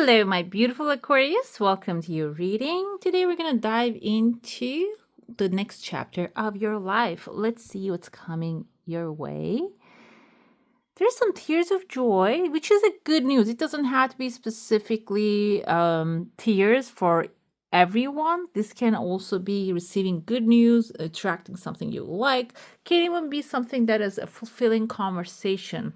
Hello, my beautiful Aquarius. Welcome to your reading. Today we're going to dive into the next chapter of your life. Let's see what's coming your way. There's some tears of joy, which is a good news. It doesn't have to be specifically tears for everyone. This can also be receiving good news, attracting something you like. Can even be something that is a fulfilling conversation,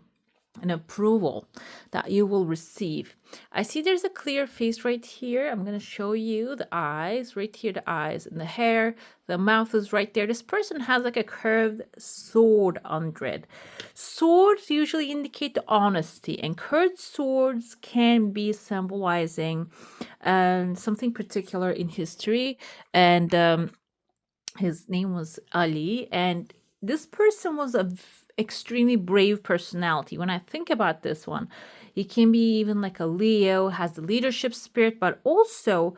an approval that you will receive. I see there's a clear face right here. I'm going to show you the eyes, right here, the eyes and the hair. The mouth is right there. This person has like a curved sword under it. Swords usually indicate the honesty, and curved swords can be symbolizing something particular in history. And his name was Ali, and this person was a extremely brave personality. When I think about this one, he can be even like a Leo, has the leadership spirit, but also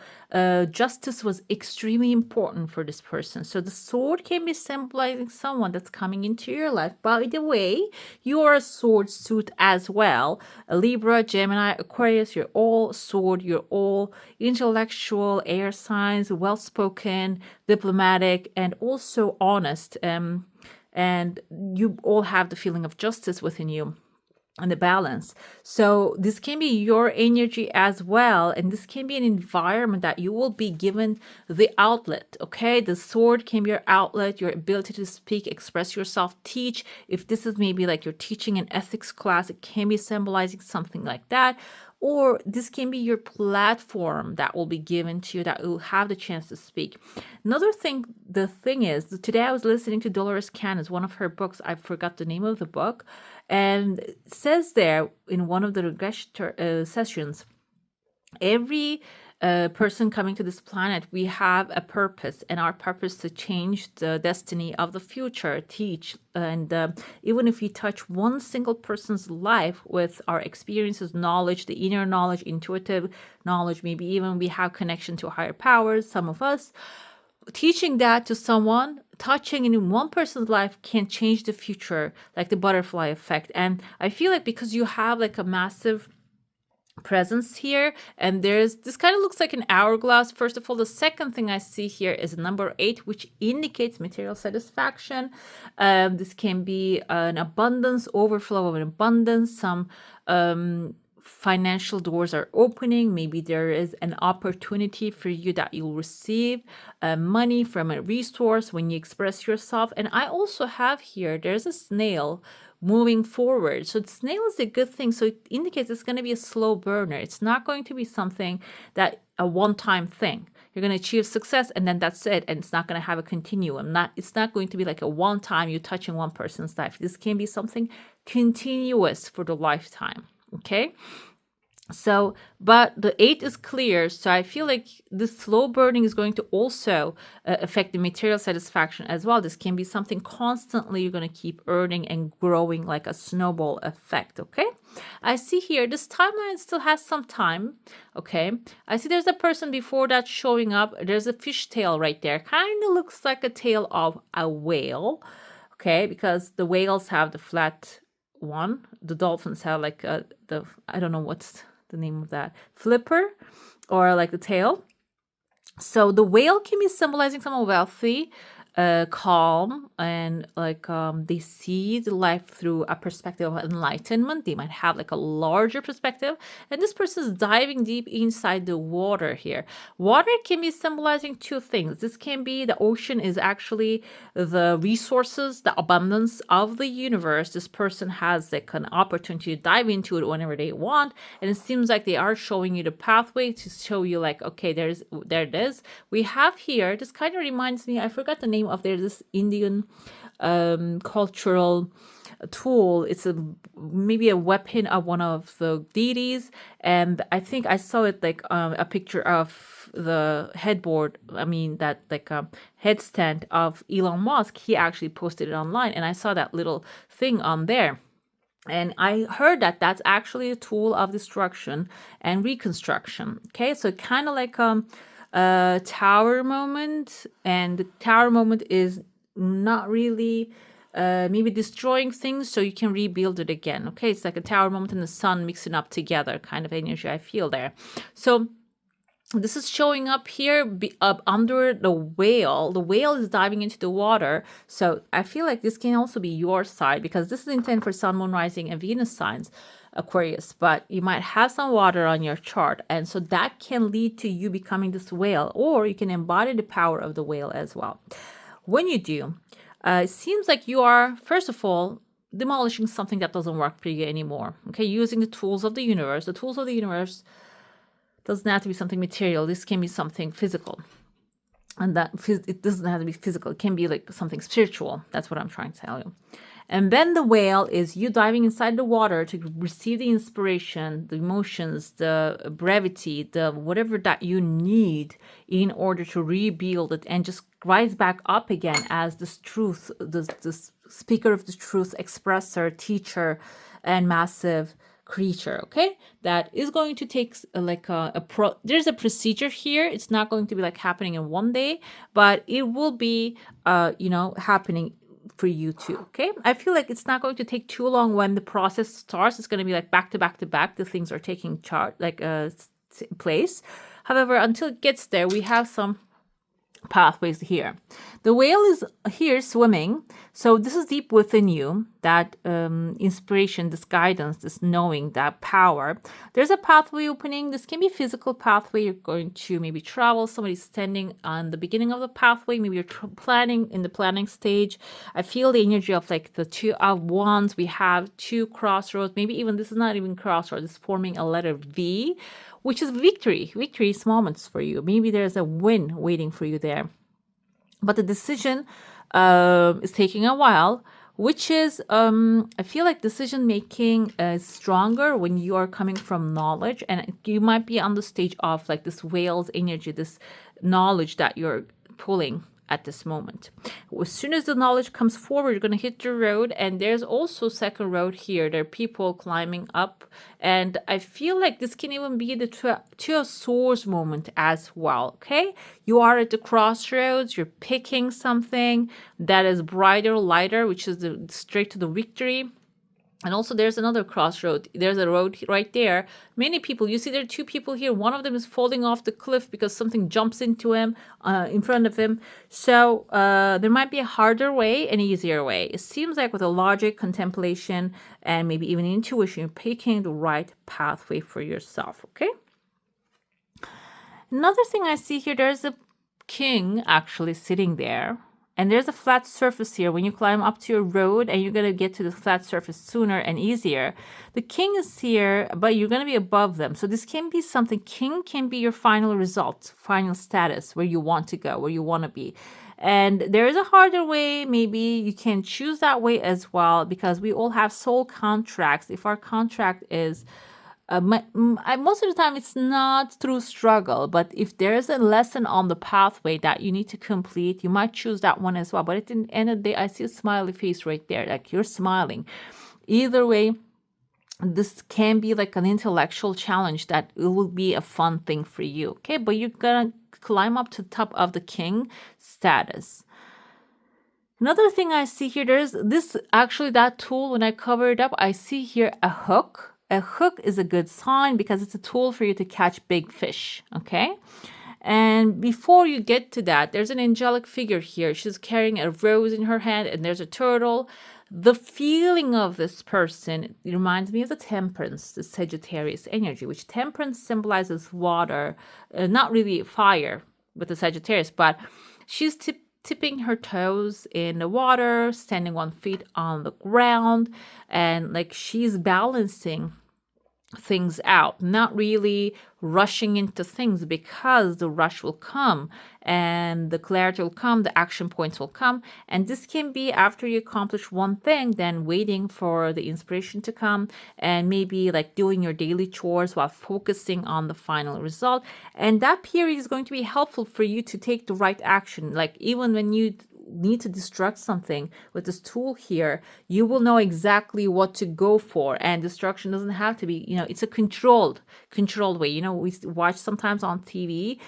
justice was extremely important for this person. So the sword can be symbolizing someone that's coming into your life. By the way, you are a sword suit as well. A Libra, Gemini, Aquarius, you're all sword, you're all intellectual, air signs, well-spoken, diplomatic, and also honest. And you all have the feeling of justice within you and the balance. So this can be your energy as well, and this can be an environment that you will be given the outlet. Okay, the sword can be your outlet, your ability to speak, express yourself, teach. If this is maybe like you're teaching an ethics class, it can be symbolizing something like that. Or this can be your platform that will be given to you, that you'll have the chance to speak. Another thing, the thing is, today I was listening to Dolores Cannon's one of her books. I forgot the name of the book. And it says there in one of the regression sessions, every person coming to this planet, we have a purpose, and our purpose to change the destiny of the future, teach. And even if we touch one single person's life with our experiences, knowledge, the inner knowledge, intuitive knowledge, maybe even we have connection to higher powers, some of us, teaching that to someone, touching in one person's life can change the future, like the butterfly effect. And I feel like because you have like a massive presence here, and there's this kind of looks like an hourglass. First of all, the second thing I see here is number 8, which indicates material satisfaction. This can be an abundance, overflow of an abundance. Some financial doors are opening. Maybe there is an opportunity for you that you'll receive money from a resource when you express yourself. And I also have here, there's a snail moving forward. So the snail is a good thing. So it indicates it's going to be a slow burner. It's not going to be something that a one-time thing. You're going to achieve success and then that's it. And it's not going to have a continuum. It's not going to be like a one-time you're touching one person's life. This can be something continuous for the lifetime. Okay. So, but the 8 is clear. So I feel like this slow burning is going to also affect the material satisfaction as well. This can be something constantly you're going to keep earning and growing like a snowball effect. Okay. I see here, this timeline still has some time. Okay. I see there's a person before that showing up. There's a fish tail right there. Kind of looks like a tail of a whale. Okay. Because the whales have the flat one. The dolphins have like I don't know what's the name of that, flipper, or like the tail. So the whale can be symbolizing someone wealthy, calm, and like they see the life through a perspective of enlightenment. They might have like a larger perspective, and this person is diving deep inside the water here. Water can be symbolizing two things. This can be the ocean is actually the resources, the abundance of the universe. This person has like an opportunity to dive into it whenever they want, and it seems like they are showing you the pathway to show you like, okay, there it is. We have here, this kind of reminds me, I forgot the name of this Indian cultural tool. It's maybe a weapon of one of the deities, and I think I saw it like a picture of the headboard. I mean that like headstand of Elon Musk. He actually posted it online, and I saw that little thing on there. And I heard that that's actually a tool of destruction and reconstruction. Okay, so kind of like tower moment, and the tower moment is not really maybe destroying things so you can rebuild it again. Okay, it's like a tower moment and the sun mixing up together kind of energy I feel there. So this is showing up here up under the whale. The whale is diving into the water. So I feel like this can also be your side, because this is intent for sun, moon, rising, and Venus signs, Aquarius. But you might have some water on your chart. And so that can lead to you becoming this whale, or you can embody the power of the whale as well. When you do, it seems like you are, first of all, demolishing something that doesn't work for you anymore. Okay, using the tools of the universe. The tools of the universe doesn't have to be something material. This can be something physical. And that it doesn't have to be physical. It can be like something spiritual. That's what I'm trying to tell you. And then the whale is you diving inside the water to receive the inspiration, the emotions, the brevity, the whatever that you need in order to rebuild it and just rise back up again as this truth, this speaker of the truth, expressor, teacher, and massive creature. Okay, that is going to take like there's a procedure here. It's not going to be like happening in one day, but it will be happening for you too. Okay, I feel like it's not going to take too long when the process starts. It's going to be like back to back to back, the things are taking place. However, until it gets there, we have some pathways here. The whale is here swimming, so this is deep within you, that inspiration, this guidance, this knowing, that power. There's a pathway opening. This can be physical pathway. You're going to maybe travel. Somebody's standing on the beginning of the pathway. Maybe you're planning in the planning stage. I feel the energy of like the two of wands. We have two crossroads. Maybe even this is not even crossroads. It's forming a letter V, which is victorious moments for you. Maybe there's a win waiting for you there. But the decision is taking a while, which is, I feel like decision making is stronger when you are coming from knowledge. And you might be on the stage of like this whale's energy, this knowledge that you're pulling at this moment. As soon as the knowledge comes forward, you're going to hit the road, and there's also second road here. There are people climbing up, and I feel like this can even be the two of swords moment as well. Okay, you are at the crossroads. You're picking something that is brighter, lighter, which is the straight to the victory. And also there's another crossroad. There's a road right there. Many people, you see there are two people here. One of them is falling off the cliff because something jumps into him, in front of him. So there might be a harder way and easier way. It seems like with a logic, contemplation, and maybe even intuition, you're picking the right pathway for yourself, okay? Another thing I see here, there's a king actually sitting there. And there's a flat surface here. When you climb up to your road and you're going to get to the flat surface sooner and easier. The king is here, but you're going to be above them. So this can be something. King can be your final result, final status, where you want to go, where you want to be. And there is a harder way. Maybe you can choose that way as well, because we all have soul contracts. If our contract is most of the time it's not through struggle, but if there's a lesson on the pathway that you need to complete, you might choose that one as well. But at the end of the day, I see a smiley face right there, like you're smiling. Either way, this can be like an intellectual challenge that it will be a fun thing for you, okay? But you're gonna climb up to the top of the king status. Another thing I see here, there's this, actually that tool, when I cover it up, I see here a hook. A hook is a good sign because it's a tool for you to catch big fish, okay? And before you get to that, there's an angelic figure here. She's carrying a rose in her hand, and there's a turtle. The feeling of this person reminds me of the temperance, the Sagittarius energy, which temperance symbolizes water, not really fire with the Sagittarius, but she's tipping her toes in the water, standing 1 foot on the ground, and like she's balancing things out, not really rushing into things, because the rush will come and the clarity will come, the action points will come. And this can be after you accomplish one thing, then waiting for the inspiration to come, and maybe like doing your daily chores while focusing on the final result. And that period is going to be helpful for you to take the right action. Like even when you need to destruct something with this tool here, you will know exactly what to go for. And destruction doesn't have to be, it's a controlled way. We watch sometimes on TV,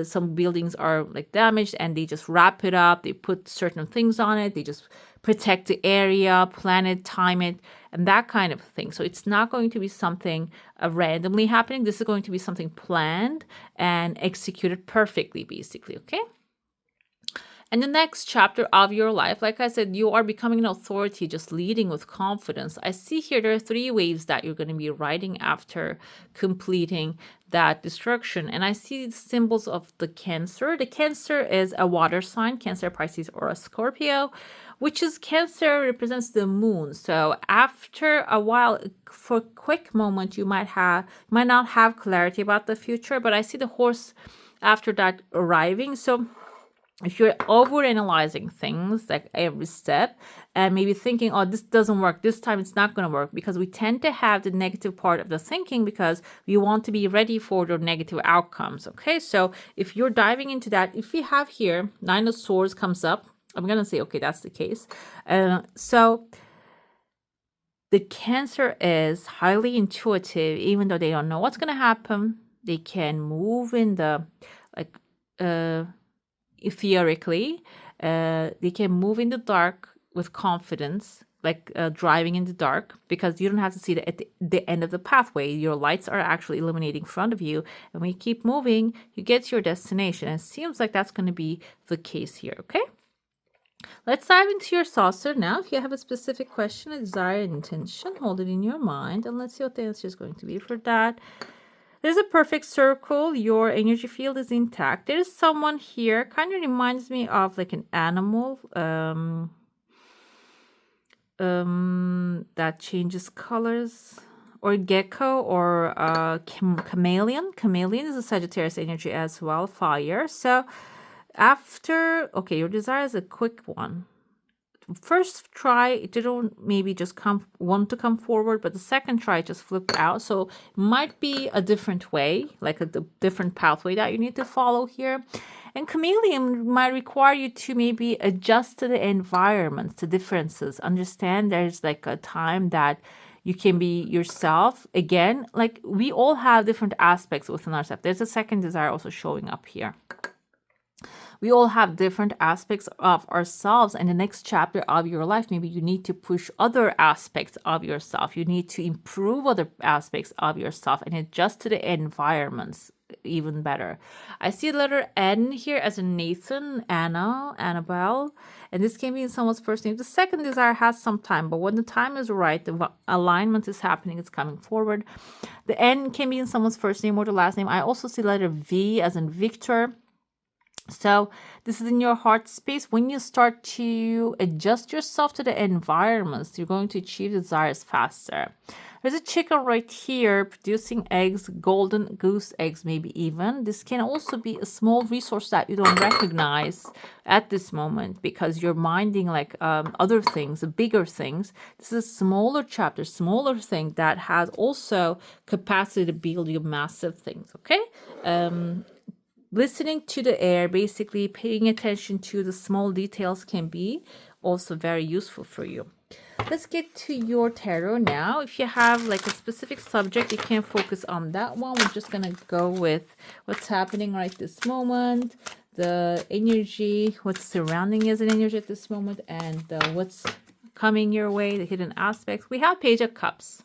some buildings are like damaged and they just wrap it up. They put certain things on it. They just protect the area, plan it, time it, and that kind of thing. So it's not going to be something randomly happening. This is going to be something planned and executed perfectly, basically, okay? And the next chapter of your life, like I said, you are becoming an authority, just leading with confidence. I see here there are 3 waves that you're going to be riding after completing that destruction. And I see the symbols of the Cancer. The Cancer is a water sign, Cancer, Pisces, or a Scorpio, which is Cancer represents the moon. So after a while, for a quick moment, you might not have clarity about the future, but I see the horse after that arriving. So if you're overanalyzing things like every step and maybe thinking, oh, this doesn't work, this time it's not going to work, because we tend to have the negative part of the thinking because we want to be ready for the negative outcomes. Okay, so if you're diving into that, if we have here 9 of Swords comes up, I'm going to say, okay, that's the case. So the Cancer is highly intuitive, even though they don't know what's going to happen. They can move in the theoretically, they can move in the dark with confidence, like driving in the dark, because you don't have to see at the end of the pathway. Your lights are actually illuminating in front of you, and when you keep moving, you get to your destination. And it seems like that's going to be the case here, okay? Let's dive into your saucer now. If you have a specific question, a desire, an intention, hold it in your mind, and let's see what the answer is going to be for that. There's a perfect circle. Your energy field is intact. There is someone here, kind of reminds me of like an animal that changes colors, or gecko, or chameleon. Chameleon is a Sagittarius energy as well, fire. So after, okay, your desire is a quick one. First try, it didn't maybe just want to come forward, but the second try just flipped out. So it might be a different way, like a different pathway that you need to follow here. And chameleon might require you to maybe adjust to the environment, to differences. Understand there's like a time that you can be yourself. Again, like we all have different aspects within ourselves. There's a second desire also showing up here. We all have different aspects of ourselves, and the next chapter of your life, maybe you need to push other aspects of yourself. You need to improve other aspects of yourself and adjust to the environments even better. I see the letter N here as in Nathan, Anna, Annabelle, and this can be in someone's first name. The second desire has some time, but when the time is right, the alignment is happening, it's coming forward. The N can be in someone's first name or the last name. I also see the letter V as in Victor. So this is in your heart space. When you start to adjust yourself to the environments, you're going to achieve desires faster. There's a chicken right here producing eggs, golden goose eggs maybe even. This can also be a small resource that you don't recognize at this moment because you're minding like other things, bigger things. This is a smaller chapter, smaller thing that has also capacity to build you massive things, okay? Listening to the air, basically paying attention to the small details can be also very useful for you. Let's get to your tarot now. If you have like a specific subject, you can focus on that one. We're just going to go with what's happening right this moment, the energy, what's surrounding as an energy at this moment, and what's coming your way, the hidden aspects. We have Page of Cups.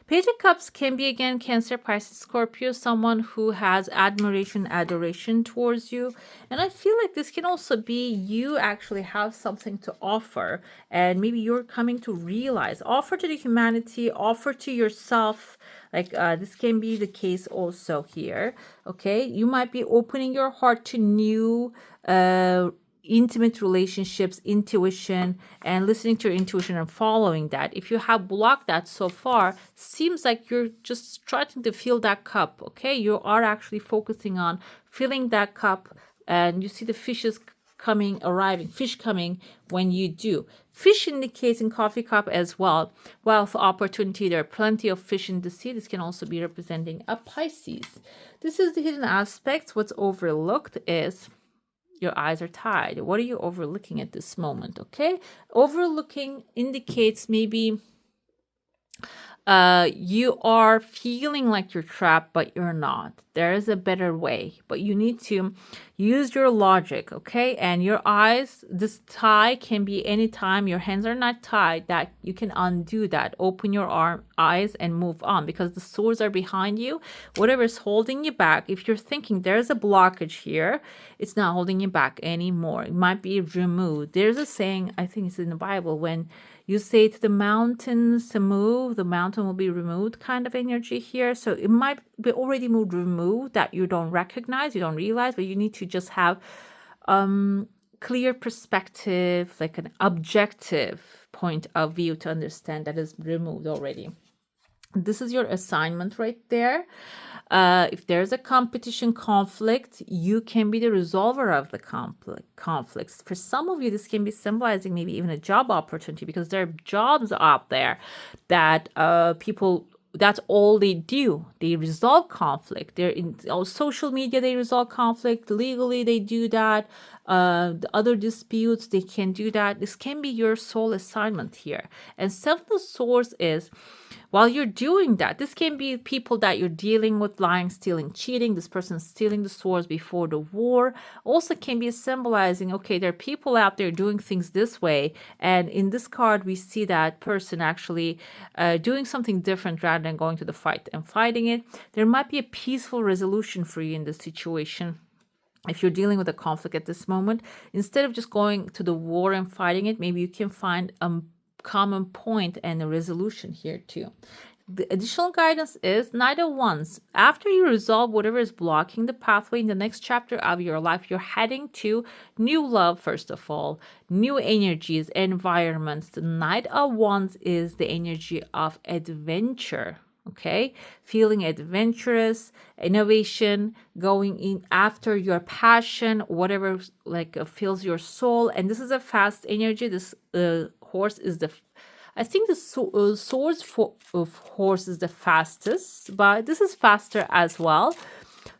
Page of Cups can be, again, Cancer, Pisces, Scorpio, someone who has admiration, adoration towards you. And I feel like this can also be you actually have something to offer. And maybe you're coming to realize, offer to the humanity, offer to yourself. Like this can be the case also here. Okay, you might be opening your heart to new intimate relationships, intuition, and listening to your intuition and following that. If you have blocked that so far, seems like you're just starting to fill that cup, okay? You are actually focusing on filling that cup, and you see the fishes arriving, fish coming when you do. Fish indicates in coffee cup as well, wealth, opportunity. There are plenty of fish in the sea. This can also be representing a Pisces. This is the hidden aspects. What's overlooked is your eyes are tied? What are you overlooking at this moment? Okay. Overlooking indicates maybe you are feeling like you're trapped, but you're not. There is a better way, but you need to use your logic, okay? And your eyes, this tie can be anytime your hands are not tied, that you can undo that. Open your eyes and move on, because the swords are behind you. Whatever is holding you back, if you're thinking there's a blockage here, it's not holding you back anymore. It might be removed. There's a saying, I think it's in the Bible, when you say to the mountains to move, the mountain will be removed, kind of energy here. So it might be already moved, removed, that you don't recognize, you don't realize, but you need to just have clear perspective, like an objective point of view to understand that is removed already. This is your assignment right there. If there's a competition conflict, you can be the resolver of the conflicts. For some of you, this can be symbolizing maybe even a job opportunity, because there are jobs out there that people, that's all they do. They resolve conflict. They're in social media, they resolve conflict. Legally, they do that. The other disputes, they can do that. This can be your soul assignment here. And Seven of Swords is, while you're doing that, this can be people that you're dealing with, lying, stealing, cheating. This person's stealing the swords before the war. Also can be symbolizing, okay, there are people out there doing things this way. And in this card, we see that person actually doing something different rather than going to the fight and fighting it. There might be a peaceful resolution for you in this situation. If you're dealing with a conflict at this moment, instead of just going to the war and fighting it, maybe you can find a common point and a resolution here too. The additional guidance is Knight of Wands. After you resolve whatever is blocking the pathway in the next chapter of your life, you're heading to new love, first of all, new energies, environments. The Knight of Wands is the energy of adventure. Okay, feeling adventurous, innovation, going in after your passion, whatever like fills your soul. And this is a fast energy. This horse is the, I think the swords of horse is the fastest, but this is faster as well.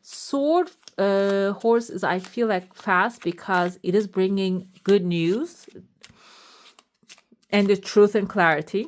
Sword horse is, I feel like, fast because it is bringing good news and the truth and clarity.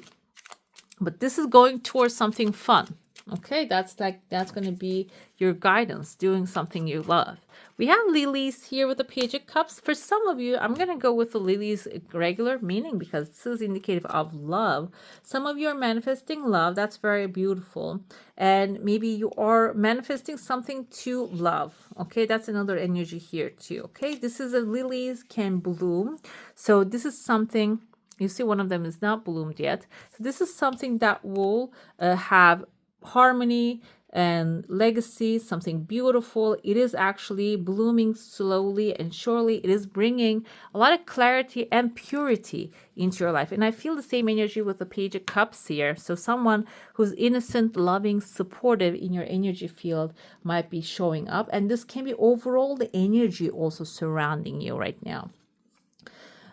But this is going towards something fun. Okay, that's going to be your guidance, doing something you love. We have lilies here with the Page of Cups. For some of you, I'm going to go with the lilies regular meaning because this is indicative of love. Some of you are manifesting love. That's very beautiful. And maybe you are manifesting something to love. Okay, that's another energy here too. Okay, this is a lilies can bloom. So this is something, you see one of them is not bloomed yet. So this is something that will have harmony and legacy, something beautiful. It is actually blooming slowly and surely. It is bringing a lot of clarity and purity into your life. And I feel the same energy with the Page of Cups here. So someone who's innocent, loving, supportive in your energy field might be showing up. And this can be overall the energy also surrounding you right now.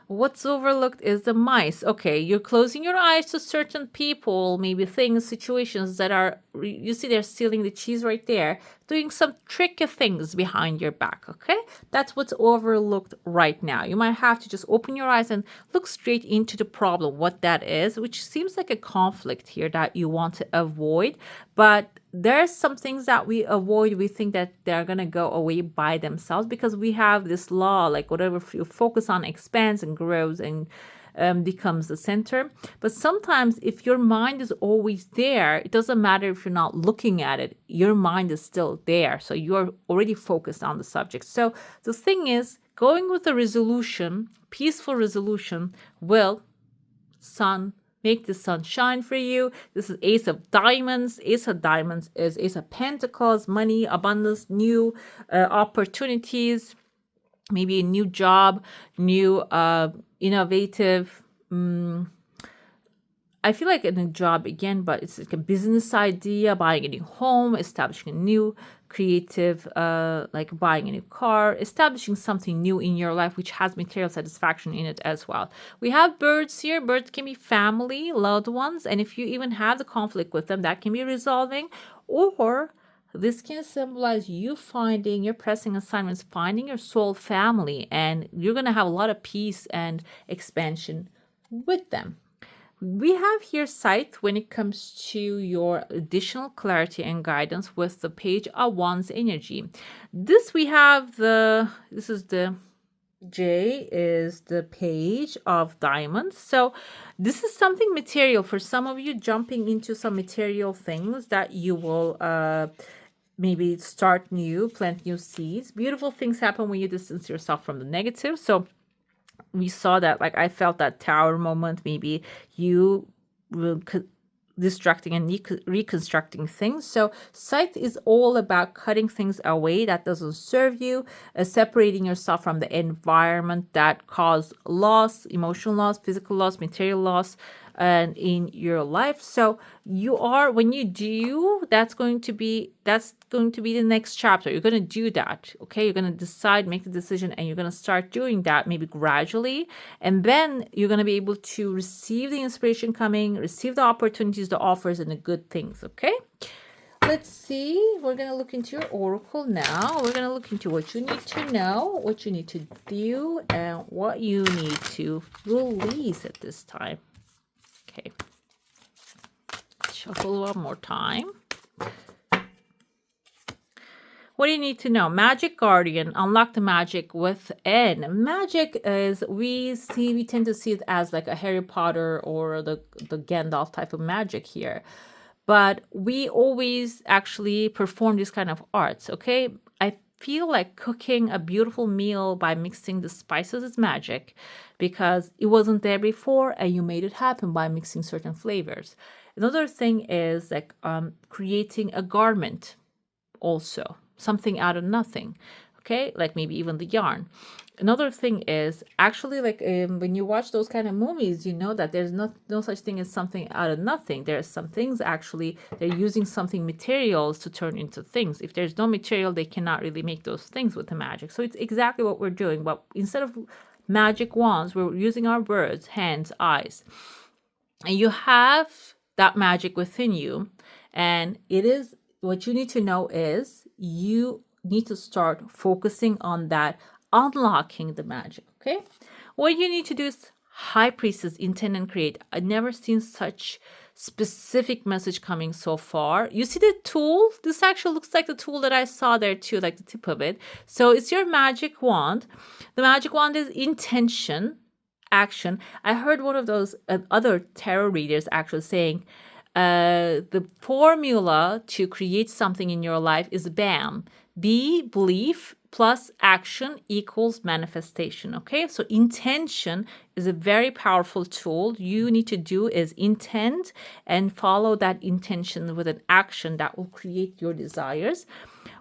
What's overlooked is the mice. Okay, you're closing your eyes to certain people, maybe things, situations that are, you see they're stealing the cheese right there, doing some tricky things behind your back, okay? That's what's overlooked right now. You might have to just open your eyes and look straight into the problem, what that is, which seems like a conflict here that you want to avoid. But there's some things that we avoid. We think that they're going to go away by themselves because we have this law, like whatever you focus on expands and grows and becomes the center. But sometimes if your mind is always there, it doesn't matter if you're not looking at it, your mind is still there. So you're already focused on the subject. So the thing is, going with a resolution, peaceful resolution, will make the sun shine for you. This is Ace of Diamonds. Ace of Diamonds is Ace of Pentacles, money, abundance, new opportunities, maybe a new job, new innovative. I feel like a new job again, but it's like a business idea, buying a new home, establishing a new creative, like buying a new car, establishing something new in your life, which has material satisfaction in it as well. We have birds here. Birds can be family, loved ones. And if you even have the conflict with them, that can be resolving. Or this can symbolize you finding your pressing assignments, finding your soul family, and you're going to have a lot of peace and expansion with them. We have here sight when it comes to your additional clarity and guidance with the Page of Wands energy. This is the J is the Page of Diamonds. So this is something material for some of you, jumping into some material things that you will maybe start new, plant new seeds. Beautiful things happen when you distance yourself from the negative. So we saw that, like I felt that tower moment, maybe you will distracting and reconstructing things. So sight is all about cutting things away that doesn't serve you, separating yourself from the environment that cause loss, emotional loss, physical loss, material loss, and in your life. So you are, when you do, that's going to be the next chapter. You're going to do that. Okay, you're going to decide, make the decision, and you're going to start doing that, maybe gradually, and then you're going to be able to receive the inspiration coming, receive the opportunities, the offers, and the good things. Okay, let's see. We're going to look into your oracle now. We're going to look into what you need to know, what you need to do, and what you need to release at this time. Okay, shuffle one more time. What do you need to know? Magic Guardian, unlock the magic within. Magic is, we tend to see it as like a Harry Potter or the Gandalf type of magic here. But we always actually perform these kind of arts, okay? I feel like cooking a beautiful meal by mixing the spices is magic, because it wasn't there before and you made it happen by mixing certain flavors. Another thing is like creating a garment also, something out of nothing, okay? Like maybe even the yarn. Another thing is actually like when you watch those kind of movies, you know that there's no such thing as something out of nothing. There's some things actually, they're using something materials to turn into things. If there's no material, they cannot really make those things with the magic. So it's exactly what we're doing. But instead of magic wands, we're using our words, hands, eyes. And you have that magic within you. And it is, what you need to know is you need to start focusing on that, unlocking the magic, okay? What you need to do is High Priestess, intend and create. I've never seen such specific message coming so far. You see the tool? This actually looks like the tool that I saw there too, like the tip of it. So it's your magic wand. The magic wand is intention, action. I heard one of those other tarot readers actually saying, the formula to create something in your life is BAM. B, belief, plus action equals manifestation. Okay, so intention is a very powerful tool. You need to do is intend and follow that intention with an action that will create your desires.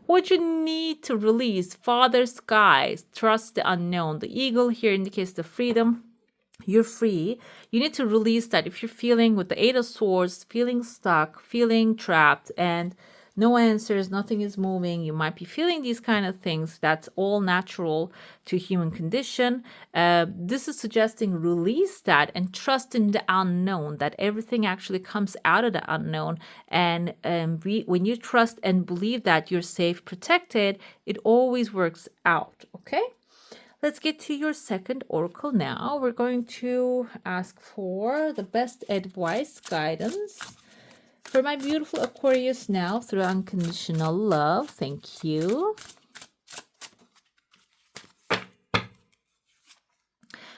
What you need to release: Father Sky, trust the unknown. The eagle here indicates the freedom. You're free. You need to release that. If you're feeling with the Eight of Swords, feeling stuck, feeling trapped, and no answers, nothing is moving, you might be feeling these kind of things. That's all natural to human condition. This is suggesting release that and trust in the unknown, that everything actually comes out of the unknown. And when you trust and believe that you're safe, protected, it always works out, okay? Let's get to your second oracle now. We're going to ask for the best advice, guidance for my beautiful Aquarius now through unconditional love. Thank you.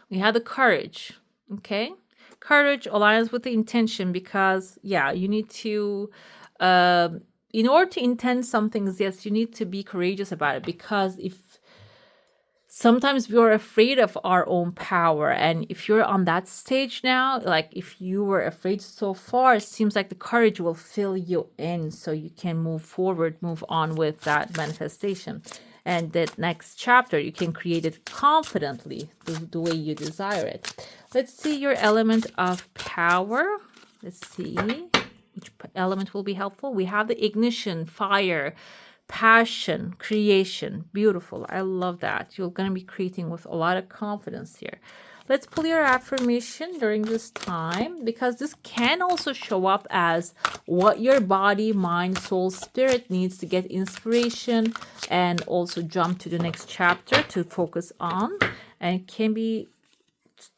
We have the courage, okay? Courage aligns with the intention because, yeah, you need to, in order to intend some things, yes, you need to be courageous about it, because sometimes we're afraid of our own power. And if you're on that stage now, like if you were afraid so far, it seems like the courage will fill you in so you can move forward, move on with that manifestation. And that next chapter, you can create it confidently the way you desire it. Let's see your element of power. Let's see which element will be helpful. We have the ignition, fire, passion, creation. Beautiful. I love that. You're going to be creating with a lot of confidence here. Let's pull your affirmation during this time, because this can also show up as what your body, mind, soul, spirit needs to get inspiration and also jump to the next chapter to focus on. And it can be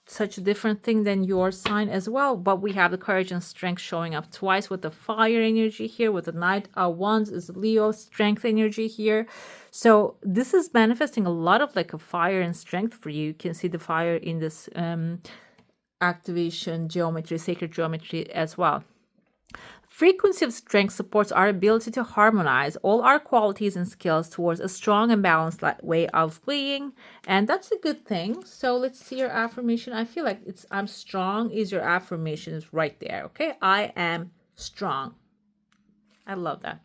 such a different thing than your sign as well, but we have the courage and strength showing up twice with the fire energy here. With the Knight of Wands is Leo strength energy here. So this is manifesting a lot of like a fire and strength for you. You can see the fire in this activation geometry, sacred geometry as well. Frequency of strength supports our ability to harmonize all our qualities and skills towards a strong and balanced way of being. And that's a good thing. So let's see your affirmation. I feel like it's I'm strong is your affirmation is right there. Okay. I am strong. I love that.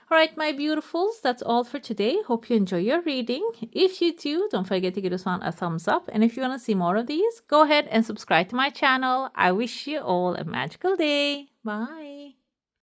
All right, my beautifuls, that's all for today. Hope you enjoy your reading. If you do, don't forget to give this one a thumbs up. And if you want to see more of these, go ahead and subscribe to my channel. I wish you all a magical day. Bye.